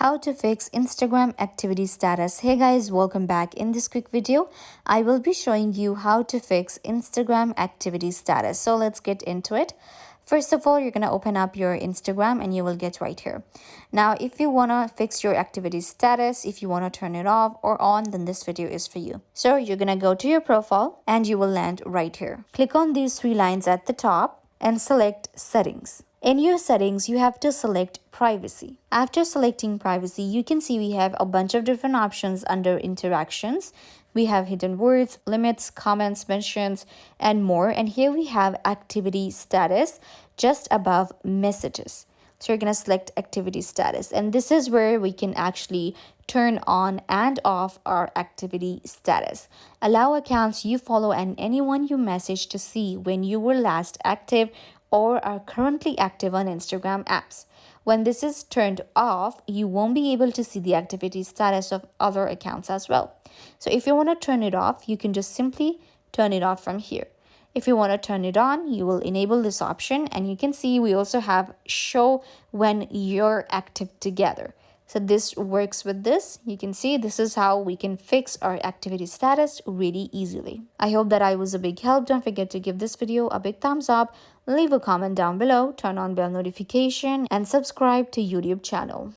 How to fix Instagram activity status. Hey guys, welcome back. In this quick video I will be showing you how to fix Instagram activity status. So let's get into it. First of all, you're going to open up your Instagram and you will get right here. Now if you want to fix your activity status, if you want to turn it off or on, then this video is for you. So you're going to go to your profile and you will land right here. Click on these three lines at the top and select settings. In your settings, you have to select privacy. After selecting privacy, you can see we have a bunch of different options under interactions. We have hidden words, limits, comments, mentions, and more. And here we have activity status just above messages. So you're going to select activity status. And this is where we can actually turn on and off our activity status. Allow accounts you follow and anyone you message to see when you were last active or are currently active on Instagram apps. When this is turned off, you won't be able to see the activity status of other accounts as well. So if you want to turn it off, you can just simply turn it off from here. If you want to turn it on, you will enable this option, and you can see we also have show when you're active together. So this works with this. You can see this is how we can fix our activity status really easily. I hope that I was a big help. Don't forget to give this video a big thumbs up, leave a comment down below, turn on bell notification, and subscribe to YouTube channel.